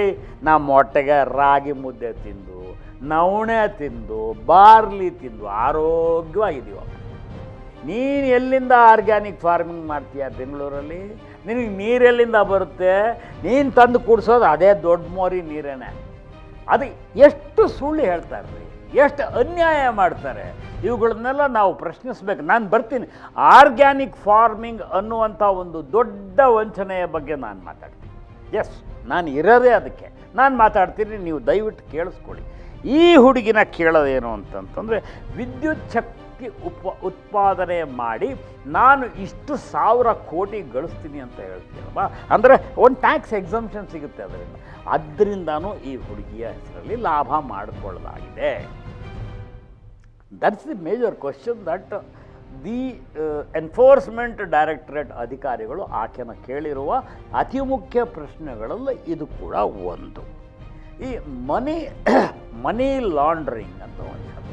Speaker 1: ನಮ್ಮ ಹೊಟ್ಟೆಗೆ ರಾಗಿ ಮುದ್ದೆ ತಿಂದು, ನವಣೆ ತಿಂದು, ಬಾರ್ಲಿ ತಿಂದು ಆರೋಗ್ಯವಾಗಿದ್ದೀವ. ನೀನು ಎಲ್ಲಿಂದ ಆರ್ಗ್ಯಾನಿಕ್ ಫಾರ್ಮಿಂಗ್ ಮಾಡ್ತೀಯ ಬೆಂಗಳೂರಲ್ಲಿ? ನಿನಗೆ ನೀರೆಲ್ಲಿಂದ ಬರುತ್ತೆ? ನೀನು ತಂದು ಕುಡಿಸೋದು ಅದೇ ದೊಡ್ಡ ಮೋರಿ ನೀರೇನೆ. ಅದು ಎಷ್ಟು ಸುಳ್ಳು ಹೇಳ್ತಾರೆ, ಎಷ್ಟು ಅನ್ಯಾಯ ಮಾಡ್ತಾರೆ. ಇವುಗಳನ್ನೆಲ್ಲ ನಾವು ಪ್ರಶ್ನಿಸ್ಬೇಕು. ನಾನು ಬರ್ತೀನಿ. ಆರ್ಗ್ಯಾನಿಕ್ ಫಾರ್ಮಿಂಗ್ ಅನ್ನುವಂಥ ಒಂದು ದೊಡ್ಡ ವಂಚನೆಯ ಬಗ್ಗೆ ನಾನು ಮಾತಾಡ್ತೀನಿ. ಎಸ್, ನಾನು ಇರೋದೇ ಅದಕ್ಕೆ. ನಾನು ಮಾತಾಡ್ತೀನಿ, ನೀವು ದಯವಿಟ್ಟು ಕೇಳಿಸ್ಕೊಳ್ಳಿ. ಈ ಹುಡುಗಿನ ಕೇಳೋದೇನು ಅಂತಂತಂದರೆ, ವಿದ್ಯುತ್ ಶಕ್ತಿ ಉತ್ಪಾದನೆ ಮಾಡಿ ನಾನು ಇಷ್ಟು 1000 ಕೋಟಿ ಗಳಿಸ್ತೀನಿ ಅಂತ ಹೇಳ್ತೀರಲ್ವ, ಅಂದರೆ ಒಂದು ಟ್ಯಾಕ್ಸ್ ಎಕ್ಸಂಪ್ಷನ್ ಸಿಗುತ್ತೆ ಅದರಿಂದ. ಅದರಿಂದನೂ ಈ ಹುಡುಗಿಯ ಹೆಸರಲ್ಲಿ ಲಾಭ ಮಾಡಿಕೊಳ್ಳಲಾಗಿದೆ. That's the major question that the enforcement directorate ಅಧಿಕಾರಿಗಳು ಆಕೆನ ಕೇಳಿರುವ ಅತಿ ಮುಖ್ಯ ಪ್ರಶ್ನೆಗಳಲ್ಲಿ ಇದು ಕೂಡ ಒಂದು. ಈ ಮನಿ ಲಾಂಡ್ರಿಂಗ್ ಅಂತ ಒಂದು ಶಬ್ದ,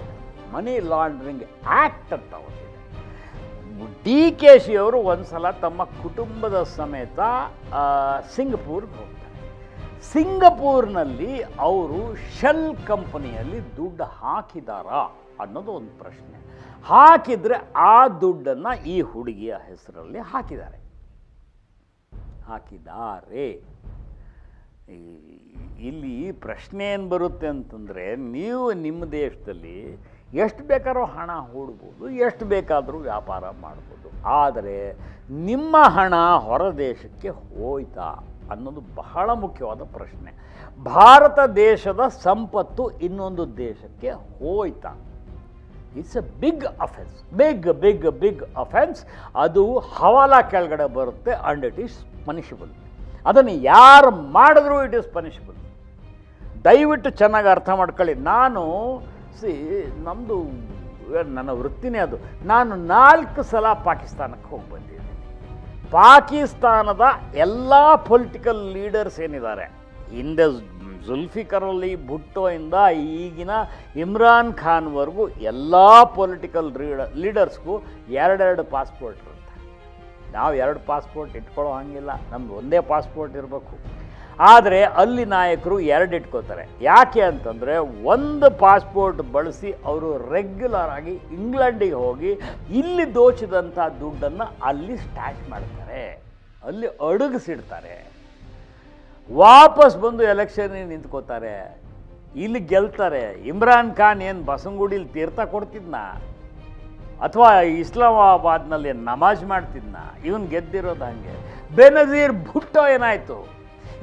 Speaker 1: ಮನಿ ಲಾಂಡ್ರಿಂಗ್ ಆ್ಯಕ್ಟ್ ಅಂತ ಒಂದಿದೆ. ಡಿ ಕೆ ಶಿ ಅವರು ಒಂದು ಸಲ ತಮ್ಮ ಕುಟುಂಬದ ಸಮೇತ ಸಿಂಗಪೂರ್ಗೆ ಹೋಗ್ತಾರೆ. ಸಿಂಗಪೂರ್ನಲ್ಲಿ ಅವರು ಶೆಲ್ ಕಂಪನಿಯಲ್ಲಿ ದುಡ್ಡು ಹಾಕಿದಾರಾ ಅನ್ನೋದು ಒಂದು ಪ್ರಶ್ನೆ. ಹಾಕಿದರೆ ಆ ದುಡ್ಡನ್ನು ಈ ಹುಡುಗಿಯ ಹೆಸರಲ್ಲಿ ಹಾಕಿದ್ದಾರೆ. ಇಲ್ಲಿ ಪ್ರಶ್ನೆ ಏನು ಬರುತ್ತೆ ಅಂತಂದರೆ, ನೀವು ನಿಮ್ಮ ದೇಶದಲ್ಲಿ ಎಷ್ಟು ಬೇಕಾದ್ರೂ ಹಣ ಹೂಡ್ಬೋದು, ಎಷ್ಟು ಬೇಕಾದರೂ ವ್ಯಾಪಾರ ಮಾಡ್ಬೋದು. ಆದರೆ ನಿಮ್ಮ ಹಣ ಹೊರ ದೇಶಕ್ಕೆ ಹೋಯ್ತಾ ಅನ್ನೋದು ಬಹಳ ಮುಖ್ಯವಾದ ಪ್ರಶ್ನೆ. ಭಾರತ ದೇಶದ ಸಂಪತ್ತು ಇನ್ನೊಂದು ದೇಶಕ್ಕೆ ಹೋಯ್ತಾ? It's a big offence, big offence. ಅದು ಹವಾಲ ಕೆಳಗಡೆ ಬರುತ್ತೆ ಆ್ಯಂಡ್ ಇಟ್ ಈಸ್ ಪನಿಷಬಲ್. ಅದನ್ನು ಯಾರು ಮಾಡಿದ್ರೂ ಇಟ್ ಈಸ್ ಪನಿಷಬಲ್. ದಯವಿಟ್ಟು ಚೆನ್ನಾಗಿ ಅರ್ಥ ಮಾಡ್ಕೊಳ್ಳಿ. ನಾನು ನಮ್ಮದು ನನ್ನ ವೃತ್ತಿನೇ ಅದು. ನಾನು 4 ಸಲ ಪಾಕಿಸ್ತಾನಕ್ಕೆ ಹೋಗಿ ಬಂದಿದ್ದೀನಿ. ಪಾಕಿಸ್ತಾನದ ಎಲ್ಲ ಪೊಲಿಟಿಕಲ್ ಲೀಡರ್ಸ್ ಏನಿದ್ದಾರೆ, ಹಿಂದೆ ಜುಲ್ಫಿಕರ್ ಅಲಿ ಭುಟ್ಟೋಯಿಂದ ಈಗಿನ ಇಮ್ರಾನ್ ಖಾನ್ವರೆಗೂ ಎಲ್ಲ ಪೊಲಿಟಿಕಲ್ ಲೀಡರ್ಸ್ಗೂ 2 ಪಾಸ್ಪೋರ್ಟ್ ಇರುತ್ತೆ. ನಾವು 2 ಪಾಸ್ಪೋರ್ಟ್ ಇಟ್ಕೊಳ್ಳೋ ಹಾಗಿಲ್ಲ, ನಮ್ದು ಒಂದೇ ಪಾಸ್ಪೋರ್ಟ್ ಇರಬೇಕು. ಆದರೆ ಅಲ್ಲಿ ನಾಯಕರು 2 ಇಟ್ಕೋತಾರೆ. ಯಾಕೆ ಅಂತಂದರೆ, ಒಂದು ಪಾಸ್ಪೋರ್ಟ್ ಬಳಸಿ ಅವರು ರೆಗ್ಯುಲರ್ ಆಗಿ ಇಂಗ್ಲೆಂಡಿಗೆ ಹೋಗಿ ಇಲ್ಲಿ ದೋಚಿದಂಥ ದುಡ್ಡನ್ನು ಅಲ್ಲಿ ಸ್ಟ್ಯಾಚ್ ಮಾಡ್ತಾರೆ, ಅಲ್ಲಿ ಅಡಗಿಸಿಡ್ತಾರೆ. ವಾಪಸ್ ಬಂದು ಎಲೆಕ್ಷನ್ಗೆ ನಿಂತ್ಕೋತಾರೆ, ಇಲ್ಲಿ ಗೆಲ್ತಾರೆ. ಇಮ್ರಾನ್ ಖಾನ್ ಏನು ಬಸವನಗುಡಿಲಿ ತೀರ್ಥ ಕೊಡ್ತಿದ್ನ ಅಥವಾ ಇಸ್ಲಾಮಾಬಾದ್ನಲ್ಲಿ ನಮಾಜ್ ಮಾಡ್ತಿದ್ನ? ಇವನು ಗೆದ್ದಿರೋದು ಹಾಗೆ. ಬೆನಜೀರ್ ಭುಟ್ಟೋ ಏನಾಯಿತು?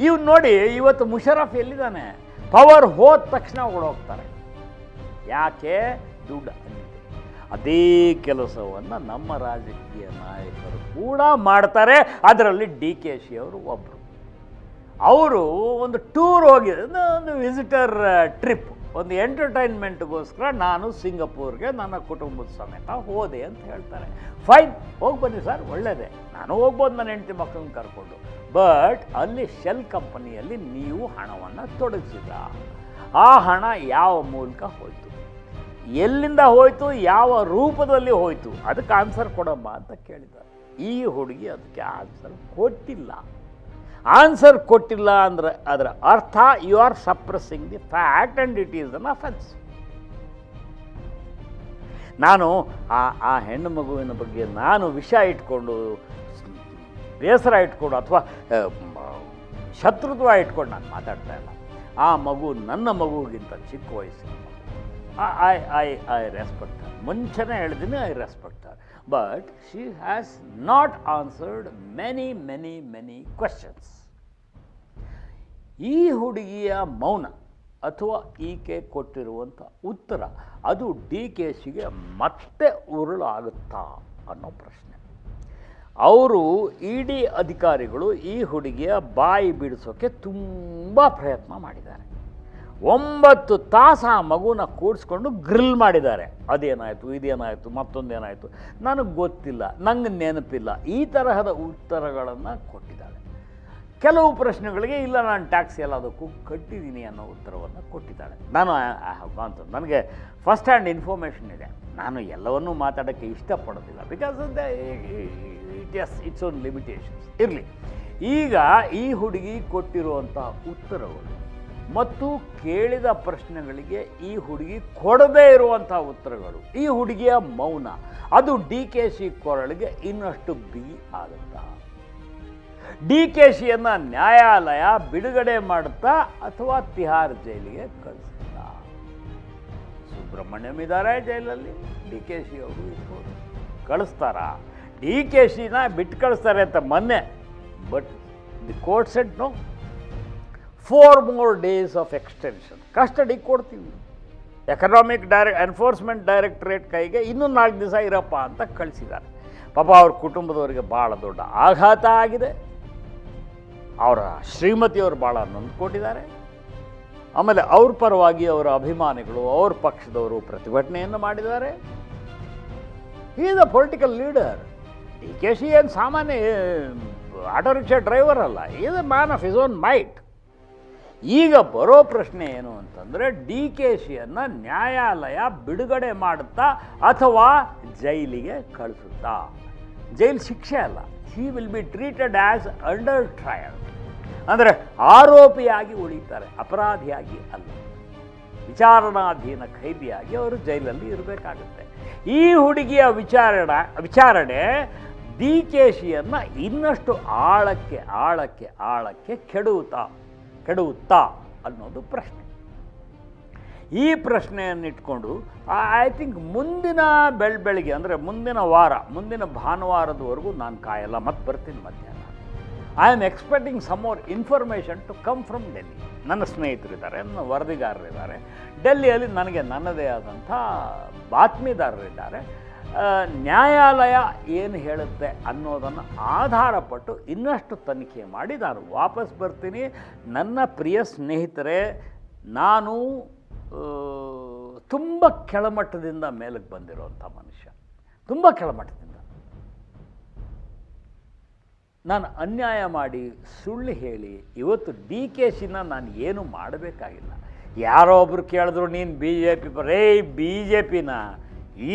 Speaker 1: ಇವ್ನು ನೋಡಿ, ಇವತ್ತು ಮುಷರಫ್ ಎಲ್ಲಿದ್ದಾನೆ? ಪವರ್ ಹೋದ ತಕ್ಷಣ ಓಡೋಗ್ತಾರೆ. ಯಾಕೆ? ದುಡ್ಡು. ಅದೇ ಕೆಲಸವನ್ನು ನಮ್ಮ ರಾಜಕೀಯ ನಾಯಕರು ಕೂಡ ಮಾಡ್ತಾರೆ. ಅದರಲ್ಲಿ DKC ಅವರು ಒಬ್ಬರು. ಅವರು ಒಂದು ಟೂರ್ ಹೋಗಿದ್ದು, ಒಂದು ವಿಸಿಟರ್ ಟ್ರಿಪ್, ಒಂದು ಎಂಟರ್ಟೈನ್ಮೆಂಟ್ಗೋಸ್ಕರ ನಾನು ಸಿಂಗಪೂರ್ಗೆ ನನ್ನ ಕುಟುಂಬದ ಸಮೇತ ಹೋದೆ ಅಂತ ಹೇಳ್ತಾರೆ. ಫೈನ್, ಹೋಗಿ ಬನ್ನಿ ಸರ್, ಒಳ್ಳೆಯದೇ, ನಾನು ಹೋಗ್ಬೋದು ನನ್ನ ಹೆಂಡತಿ ಮಕ್ಕಳನ್ನ ಕರ್ಕೊಂಡು. ಬಟ್ ಅಲ್ಲಿ ಶೆಲ್ ಕಂಪನಿಯಲ್ಲಿ ನೀವು ಹಣವನ್ನು ತೊಡಗಿಸಿದ. ಆ ಹಣ ಯಾವ ಮೂಲಕ ಹೋಯಿತು, ಎಲ್ಲಿಂದ ಹೋಯಿತು, ಯಾವ ರೂಪದಲ್ಲಿ ಹೋಯಿತು, ಅದಕ್ಕೆ ಆನ್ಸರ್ ಕೊಡಮ್ಮ ಅಂತ ಕೇಳಿದ್ದಾರೆ. ಈ ಹುಡುಗಿ ಅದಕ್ಕೆ ಆನ್ಸರ್ ಕೊಟ್ಟಿಲ್ಲ. ಆನ್ಸರ್ ಕೊಟ್ಟಿಲ್ಲ ಅಂದರೆ ಅದರ ಅರ್ಥ you are suppressing the fact and it is an offence. ನಾನು ಆ ಹೆಣ್ಣು ಮಗುವಿನ ಬಗ್ಗೆ ನಾನು ವಿಷಯ ಇಟ್ಕೊಂಡು, ಬೇಸರ ಇಟ್ಕೊಂಡು ಅಥವಾ ಶತ್ರುತ್ವ ಇಟ್ಕೊಂಡು ನಾನು ಮಾತಾಡ್ತಾ ಇಲ್ಲ. ಆ ಮಗು ನನ್ನ ಮಗುವಿಗಿಂತ ಚಿಕ್ಕ ವಯಸ್ಸಿನ ಮಗು. ಐ ರೆಸ್ಪೆಕ್ಟ್ ಹರ್. ಮುಂಚೆನೇ ಹೇಳಿದ್ದೀನಿ, I respect Har. But she has not answered many questions. ಈ ಹುಡುಗಿಯ ಮೌನ ಅಥವಾ ಈಕೆ ಕೊಟ್ಟಿರುವಂಥ ಉತ್ತರ ಅದು DKCಗೆ ಮತ್ತೆ ಉರುಳಾಗುತ್ತಾ ಅನ್ನೋ ಪ್ರಶ್ನೆ. ಅವರು ED ಅಧಿಕಾರಿಗಳು ಈ ಹುಡುಗಿಯ ಬಾಯಿ ಬಿಡಿಸೋಕ್ಕೆ ತುಂಬ ಪ್ರಯತ್ನ ಮಾಡಿದ್ದಾರೆ. 9 ತಾಸು ಆ ಮಗುನ ಕೂಡಿಸ್ಕೊಂಡು ಗ್ರಿಲ್ ಮಾಡಿದ್ದಾರೆ. ಅದೇನಾಯಿತು, ಇದೇನಾಯಿತು, ಮತ್ತೊಂದೇನಾಯಿತು, ನನಗೆ ಗೊತ್ತಿಲ್ಲ, ನಂಗೆ ನೆನಪಿಲ್ಲ, ಈ ತರಹದ ಉತ್ತರಗಳನ್ನು ಕೊಟ್ಟಿದ್ದಾಳೆ. ಕೆಲವು ಪ್ರಶ್ನೆಗಳಿಗೆ ಇಲ್ಲ, ನಾನು ಟ್ಯಾಕ್ಸ್ ಎಲ್ಲದಕ್ಕೂ ಕಟ್ಟಿದ್ದೀನಿ ಅನ್ನೋ ಉತ್ತರವನ್ನು ಕೊಟ್ಟಿದ್ದಾಳೆ. ನಾನು ನನಗೆ ಫಸ್ಟ್ ಹ್ಯಾಂಡ್ ಇನ್ಫಾರ್ಮೇಷನ್ ಇದೆ. ನಾನು ಎಲ್ಲವನ್ನೂ ಮಾತಾಡೋಕ್ಕೆ ಇಷ್ಟಪಡೋದಿಲ್ಲ, ಬಿಕಾಸ್ ಇಟ್ಸ್ ಓನ್ ಲಿಮಿಟೇಷನ್ಸ್. ಇರಲಿ. ಈಗ ಈ ಹುಡುಗಿ ಕೊಟ್ಟಿರುವಂಥ ಉತ್ತರಗಳು ಮತ್ತು ಕೇಳಿದ ಪ್ರಶ್ನೆಗಳಿಗೆ ಈ ಹುಡುಗಿ ಕೊಡದೇ ಇರುವಂಥ ಉತ್ತರಗಳು, ಈ ಹುಡುಗಿಯ ಮೌನ, ಅದು DKC ಕೊರಳಿಗೆ ಇನ್ನಷ್ಟು ಬಿಗಿ ಆಗುತ್ತಾ? DKCಯನ್ನು ನ್ಯಾಯಾಲಯ ಬಿಡುಗಡೆ ಮಾಡುತ್ತಾ ಅಥವಾ ತಿಹಾರ್ ಜೈಲಿಗೆ ಕಳಿಸುತ್ತಾ? ಸುಬ್ರಹ್ಮಣ್ಯಂ ಇದ್ದಾರೆ ಜೈಲಲ್ಲಿ, DKC ಅವರು ಇರ್ಬೋದು. ಕಳಿಸ್ತಾರಾ? DKCನ ಬಿಟ್ಟು ಕಳಿಸ್ತಾರೆ ಅಂತ ಮೊನ್ನೆ, but the court said no. 4 more days of extension custody ಕೊಡ್ತೀವಿ. ಎಕನಾಮಿಕ್ ಎನ್ಫೋರ್ಸ್ಮೆಂಟ್ ಡೈರೆಕ್ಟರೇಟ್ ಕೈಗೆ ಇನ್ನೂ 4 ದಿವಸ ಇರಪ್ಪ ಅಂತ ಕಳಿಸಿದ್ದಾರೆ. ಪಾಪ ಅವ್ರ ಕುಟುಂಬದವರಿಗೆ ಭಾಳ ದೊಡ್ಡ ಆಘಾತ ಆಗಿದೆ. ಅವರ ಶ್ರೀಮತಿಯವರು ಭಾಳ ನೊಂದ್ಕೊಂಡಿದ್ದಾರೆ. ಆಮೇಲೆ ಅವ್ರ ಪರವಾಗಿ ಅವರ ಅಭಿಮಾನಿಗಳು, ಅವ್ರ ಪಕ್ಷದವರು ಪ್ರತಿಭಟನೆಯನ್ನು ಮಾಡಿದ್ದಾರೆ. He is a political leader. DKC ಏನು ಸಾಮಾನ್ಯ ಆಟೋ ರಿಕ್ಷಾ ಡ್ರೈವರ್ ಅಲ್ಲ, is a man of his own might. ಈಗ ಬರೋ ಪ್ರಶ್ನೆ ಏನು ಅಂತಂದರೆ, DKCಯನ್ನು ನ್ಯಾಯಾಲಯ ಬಿಡುಗಡೆ ಮಾಡುತ್ತಾ ಅಥವಾ ಜೈಲಿಗೆ ಕಳಿಸುತ್ತಾ? ಜೈಲು ಶಿಕ್ಷೆ ಅಲ್ಲ, he will be treated as under trial. ಅಂದರೆ ಆರೋಪಿಯಾಗಿ ಉಳಿತಾರೆ, ಅಪರಾಧಿಯಾಗಿ ಅಲ್ಲ. ವಿಚಾರಣಾಧೀನ ಖೈದಿಯಾಗಿ ಅವರು ಜೈಲಲ್ಲಿ ಇರಬೇಕಾಗುತ್ತೆ. ಈ ಹುಡುಗಿಯ ವಿಚಾರಣೆ DKCಯನ್ನು ಇನ್ನಷ್ಟು ಆಳಕ್ಕೆ ಕೆಡುತ್ತಾ ಅನ್ನೋದು ಪ್ರಶ್ನೆ. ಈ ಪ್ರಶ್ನೆಯನ್ನಿಟ್ಕೊಂಡು ಐ ಥಿಂಕ್ ಮುಂದಿನ ಬೆಳಗ್ಗೆ ಅಂದರೆ ಮುಂದಿನ ಭಾನುವಾರದವರೆಗೂ ನಾನು ಕಾಯಲ್ಲ, ಮತ್ತೆ ಬರ್ತೀನಿ ಮಧ್ಯಾಹ್ನ. I am expecting some more information to come from Delhi. ನನ್ನ ಸ್ನೇಹಿತರಿದ್ದಾರೆ, ನನ್ನ ವರದಿಗಾರರಿದ್ದಾರೆ, ಡೆಲ್ಲಿಯಲ್ಲಿ ನನಗೆ ನನ್ನದೇ ಆದಂಥ ಬಾತ್ಮೀದಾರರಿದ್ದಾರೆ. ನ್ಯಾಯಾಲಯ ಏನು ಹೇಳುತ್ತೆ ಅನ್ನೋದನ್ನು ಆಧಾರಪಟ್ಟು ಇನ್ನಷ್ಟು ತನಿಖೆ ಮಾಡಿ ನಾನು ವಾಪಸ್ ಬರ್ತೀನಿ. ನನ್ನ ಪ್ರಿಯ ಸ್ನೇಹಿತರೆ, ನಾನು ತುಂಬ ಕೆಳಮಟ್ಟದಿಂದ ಮೇಲಕ್ಕೆ ಬಂದಿರೋವಂಥ ಮನುಷ್ಯ, ತುಂಬ ಕೆಳಮಟ್ಟದಿಂದ. ನಾನು ಅನ್ಯಾಯ ಮಾಡಿ ಸುಳ್ಳು ಹೇಳಿ ಇವತ್ತು DKಶಿನ ನಾನು ಏನು ಮಾಡಬೇಕಾಗಿಲ್ಲ. ಯಾರೋ ಒಬ್ಬರು ಕೇಳಿದ್ರು ನೀನು BJP BJPನ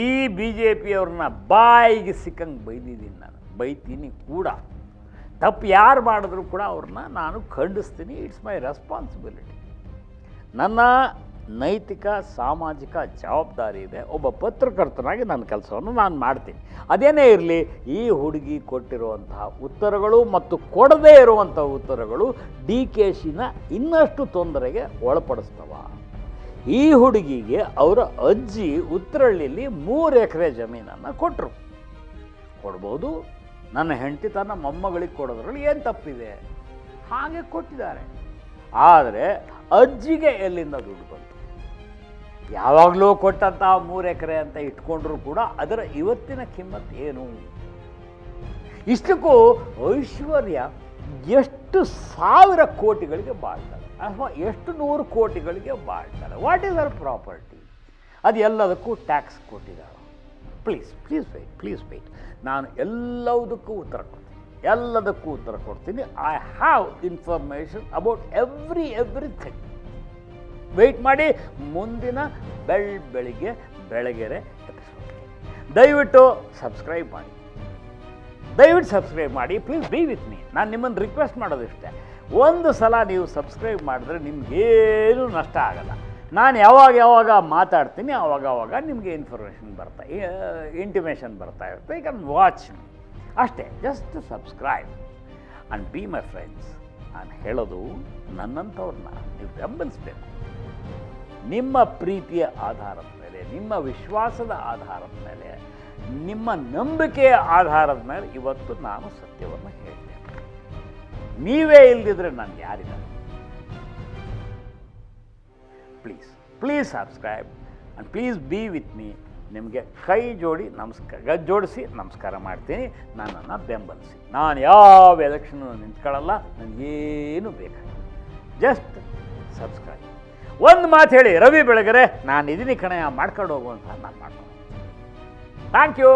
Speaker 1: ಈ BJP ಅವ್ರನ್ನ ಬಾಯಿಗೆ ಸಿಕ್ಕಂಗೆ ಬೈದಿದ್ದೀನಿ, ನಾನು ಬೈತೀನಿ ಕೂಡ. ತಪ್ಪು ಯಾರು ಮಾಡಿದ್ರು ಕೂಡ ಅವ್ರನ್ನ ನಾನು ಖಂಡಿಸ್ತೀನಿ. It's my responsibility. ನನ್ನ ನೈತಿಕ ಸಾಮಾಜಿಕ ಜವಾಬ್ದಾರಿ ಇದೆ. ಒಬ್ಬ ಪತ್ರಕರ್ತನಾಗಿ ನನ್ನ ಕೆಲಸವನ್ನು ನಾನು ಮಾಡ್ತೀನಿ. ಅದೇನೇ ಇರಲಿ, ಈ ಹುಡುಗಿ ಕೊಟ್ಟಿರುವಂತಹ ಉತ್ತರಗಳು ಮತ್ತು ಕೊಡದೇ ಇರುವಂಥ ಉತ್ತರಗಳು DKಶಿನ ಇನ್ನಷ್ಟು ತೊಂದರೆಗೆ ಒಳಪಡಿಸ್ತವ. ಈ ಹುಡುಗಿಗೆ ಅವರ ಅಜ್ಜಿ ಉತ್ತರಹಳ್ಳಿಯಲ್ಲಿ 3 ಎಕರೆ ಜಮೀನನ್ನು ಕೊಟ್ಟರು. ಕೊಡ್ಬೋದು, ನನ್ನ ಹೆಂಡತಿ ತನ್ನ ಮೊಮ್ಮಗಳಿಗೆ ಕೊಡೋದ್ರಲ್ಲಿ ಏನು ತಪ್ಪಿದೆ? ಹಾಗೆ ಕೊಟ್ಟಿದ್ದಾರೆ. ಆದರೆ ಅಜ್ಜಿಗೆ ಎಲ್ಲಿಂದ ದುಡ್ಡು ಬಂತು? ಯಾವಾಗಲೂ ಕೊಟ್ಟಂತಹ 3 ಎಕರೆ ಅಂತ ಇಟ್ಕೊಂಡ್ರೂ ಕೂಡ ಅದರ ಇವತ್ತಿನ ಕಿಮ್ಮತ್ತು ಏನು? ಇಷ್ಟಕ್ಕೂ ಐಶ್ವರ್ಯ ಎಷ್ಟು 1000 ಕೋಟಿಗಳಿಗೆ ಬಾಳ್ತಾರೆ ಅಥವಾ ಎಷ್ಟು 100 ಕೋಟಿಗಳಿಗೆ ಬಾಳ್ತಾರೆ. What is our property? ಅದು ಎಲ್ಲದಕ್ಕೂ ಟ್ಯಾಕ್ಸ್ ಕೊಟ್ಟಿದ್ದಾರೆ. Please wait. ನಾನು ಎಲ್ಲದಕ್ಕೂ ಉತ್ತರ ಕೊಡ್ತೀನಿ. I have information about everything. Wait ಮಾಡಿ ಮುಂದಿನ ಬೆಳಗೆರೆ ಎಪಿಸೋಡ್ಗೆ. ದಯವಿಟ್ಟು ಸಬ್ಸ್ಕ್ರೈಬ್ ಮಾಡಿ. Please be with me. ನಾನು ನಿಮ್ಮನ್ನು ರಿಕ್ವೆಸ್ಟ್ ಮಾಡೋದಿಷ್ಟೇ, ಒಂದು ಸಲ ನೀವು ಸಬ್ಸ್ಕ್ರೈಬ್ ಮಾಡಿದ್ರೆ ನಿಮಗೇನು ನಷ್ಟ ಆಗಲ್ಲ. ನಾನು ಯಾವಾಗ ಮಾತಾಡ್ತೀನಿ ಆವಾಗ ನಿಮಗೆ ಇಂಟಿಮೇಷನ್ ಬರ್ತಾ ಇರುತ್ತೆ. ಯು ಕ್ಯಾನ್ ವಾಚ್ ಮೀ ಅಷ್ಟೇ. Just subscribe and be my friends. ನಾನು ಹೇಳೋದು, ನನ್ನಂಥವ್ರನ್ನ ನೀವು ಬೆಂಬಲಿಸಬೇಕು. ನಿಮ್ಮ ಪ್ರೀತಿಯ ಆಧಾರದ ಮೇಲೆ, ನಿಮ್ಮ ವಿಶ್ವಾಸದ ಆಧಾರದ ಮೇಲೆ, ನಿಮ್ಮ ನಂಬಿಕೆಯ ಆಧಾರದ ಮೇಲೆ ಇವತ್ತು ನಾನು ಸತ್ಯವನ್ನು ಹೇಳ್ತೇನೆ. ನೀವೇ ಇಲ್ಲದಿದ್ದರೆ ನಾನು ಯಾರಿದ್ದಾರೆ? Please subscribe and please be with me. ನಿಮಗೆ ಕೈ ಜೋಡಿಸಿ ನಮಸ್ಕಾರ ಮಾಡ್ತೀನಿ. ನನ್ನನ್ನು ಬೆಂಬಲಿಸಿ. ನಾನು ಯಾವ ಎಲೆಕ್ಷನ್ನು ನಿಂತ್ಕೊಳ್ಳಲ್ಲ, ನನಗೇನು ಬೇಕಾಗಿಲ್ಲ. Just subscribe. ಒಂದು ಮಾತು ಹೇಳಿ, ರವಿ ಬೆಳಗೆರೆ ನಾನು ಇದೀನಿ ಕಣೆ, ಮಾಡ್ಕೊಂಡು ಹೋಗುವಂತ ನಾನು ಮಾಡ್ಕೊಂಡು. Thank you.